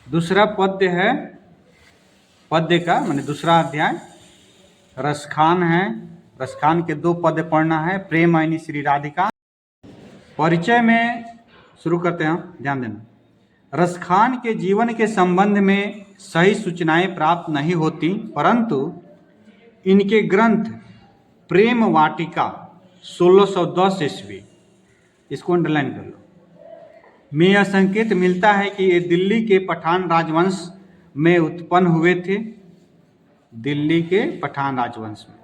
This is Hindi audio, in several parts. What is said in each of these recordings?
दूसरा पद्य है, पद्य का माने दूसरा अध्याय रसखान है। रसखान के 2 पद्य पढ़ना है। प्रेम आईनी श्री राधिका। परिचय में शुरू करते हैं, ध्यान देना। रसखान के जीवन के संबंध में सही सूचनाएं प्राप्त नहीं होती, परंतु इनके ग्रंथ प्रेम वाटिका 1610 ईस्वी, इसको अंडरलाइन कर लो, में यह संकेत मिलता है कि ये दिल्ली के पठान राजवंश में उत्पन्न हुए थे, दिल्ली के पठान राजवंश में,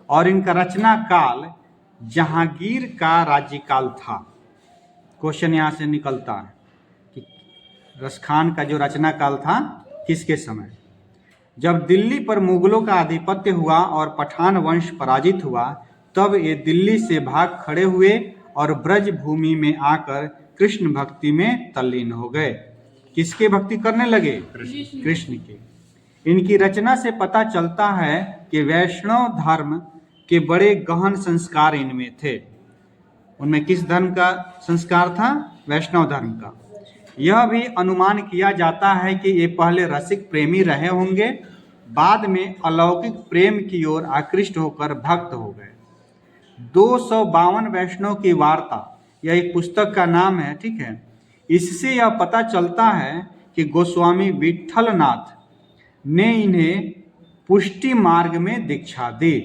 और इनका रचना काल जहांगीर का राज्यकाल था। क्वेश्चन यहाँ से निकलता है कि रसखान का जो रचना काल था किसके समय? जब दिल्ली पर मुगलों का आधिपत्य हुआ और पठान वंश पराजित हुआ, तब ये दिल्ली से भाग खड़े हुए और ब्रज भूमि में आकर कृष्ण भक्ति में तल्लीन हो गए। किसके भक्ति करने लगे? कृष्ण की। इनकी रचना से पता चलता है कि वैष्णव धर्म के बड़े गहन संस्कार इनमें थे। उनमें किस धर्म का संस्कार था? वैष्णव धर्म का। यह भी अनुमान किया जाता है कि ये पहले रसिक प्रेमी रहे होंगे, बाद में अलौकिक प्रेम की ओर आकृष्ट होकर भक्त हो गए। 252 वैष्णव की वार्ता, यह एक पुस्तक का नाम है, ठीक है। इससे यह पता चलता है कि गोस्वामी विठलनाथ ने इन्हें पुष्टि मार्ग में दीक्षा दी।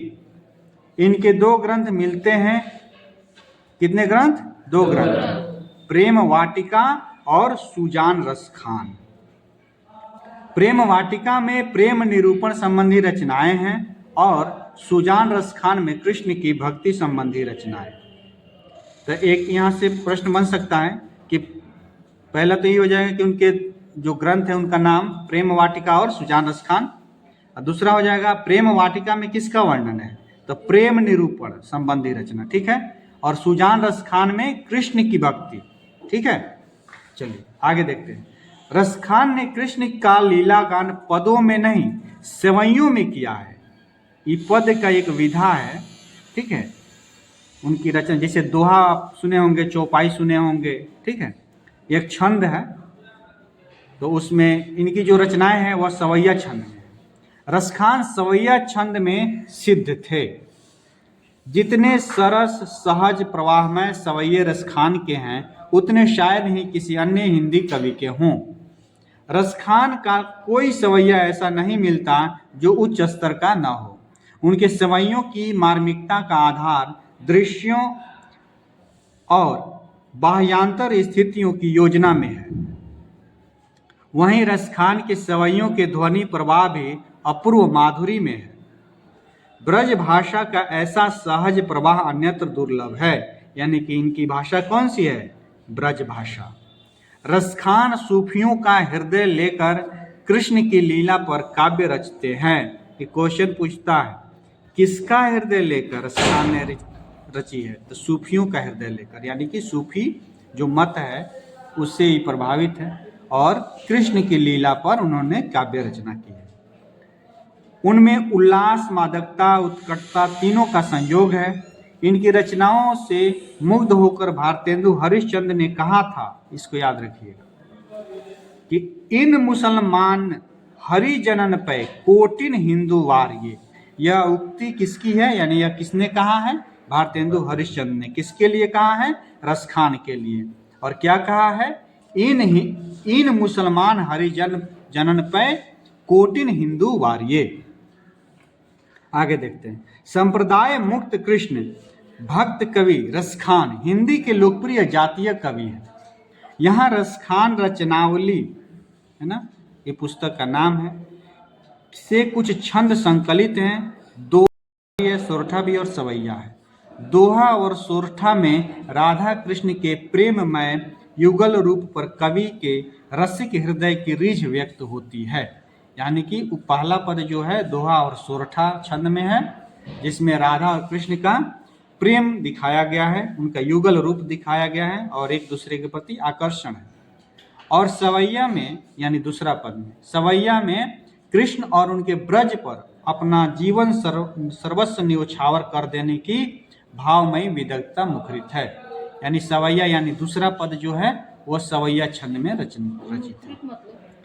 इनके 2 ग्रंथ मिलते हैं। कितने ग्रंथ? 2 ग्रंथ, प्रेम वाटिका और सुजान रसखान। प्रेम वाटिका में प्रेम निरूपण संबंधी रचनाएं हैं और सुजान रसखान में कृष्ण की भक्ति संबंधी रचनाएं। तो एक यहाँ से प्रश्न बन सकता है कि पहला तो ये हो जाएगा कि उनके जो ग्रंथ है उनका नाम प्रेम वाटिका और सुजान रसखान, और दूसरा हो जाएगा प्रेम वाटिका में किसका वर्णन है? तो प्रेम निरूपण संबंधी रचना, ठीक है, और सुजान रसखान में कृष्ण की भक्ति, ठीक है। चलिए आगे देखते हैं। रसखान ने कृष्ण का लीला गान पदों में नहीं सेवैयों में किया है। ये पद का एक विधा है, ठीक है। उनकी रचना जैसे दोहा आप सुने होंगे, चौपाई सुने होंगे, ठीक है, एक छंद है, तो उसमें इनकी जो रचनाएं हैं वह सवैया छंद में। रसखान सवैया छंद में सिद्ध थे। जितने सरस सहज प्रवाहमय सवैये रसखान के हैं, उतने शायद ही किसी अन्य हिंदी कवि के हों। रसखान का कोई सवैया ऐसा नहीं मिलता जो उच्च स्तर का न हो। उनके सवैयों की मार्मिकता का आधार दृश्यों और बाह्यांतर स्थितियों की योजना में है। वहीं रसखान के सवैयों के ध्वनि प्रवाह भी अपूर्व माधुरी में है। ब्रज भाषा का ऐसा सहज प्रवाह अन्यत्र दुर्लभ है। यानी कि इनकी भाषा कौन सी है? ब्रज भाषा। रसखान सूफियों का हृदय लेकर कृष्ण की लीला पर काव्य रचते हैं। ये क्वेश्चन पूछता है किसका हृदय लेकर रसखान ने रची है? तो सूफियों का हृदय लेकर, यानी कि सूफी जो मत है उससे ही प्रभावित है और कृष्ण की लीला पर उन्होंने काव्य रचना की है। उनमें उल्लास, मादकता, उत्कटता तीनों का संयोग है। इनकी रचनाओं से मुग्ध होकर भारतेंदु हरिश्चंद्र ने कहा था, इसको याद रखिएगा, कि इन मुसलमान हरिजनन पे कोटिन हिंदू वार्ये। यह उक्ति किसकी है? यानी यह किसने कहा है? भारतेंदु हरिश्चंद्र ने। किसके लिए कहा है? रसखान के लिए। और क्या कहा है? इन मुसलमान हरिजन जनन पे कोटिन हिंदू वार्ये। आगे देखते हैं। संप्रदाय मुक्त कृष्ण भक्त कवि रसखान हिंदी के लोकप्रिय जातीय कवि हैं। यहाँ रसखान रचनावली है ना, ये पुस्तक का नाम है, से कुछ छंद संकलित हैं। दोहा है, सोरठा भी और सवैया है। दोहा और सोरठा में राधा कृष्ण के प्रेममय युगल रूप पर कवि के रसिक हृदय की रीझ व्यक्त होती है। यानी कि पहला पद जो है दोहा और सोरठा छंद में है, जिसमें राधा और कृष्ण का प्रेम दिखाया गया है, उनका युगल रूप दिखाया गया है और एक दूसरे के प्रति आकर्षण है। और सवैया में, यानी दूसरा पद में, सवैया में कृष्ण और उनके ब्रज पर अपना जीवन सर्वस्व न्योछावर कर देने की भावमयी विदग्धता मुखरित है। यानी सवैया यानी दूसरा पद जो है वह सवैया छंद में रचित है।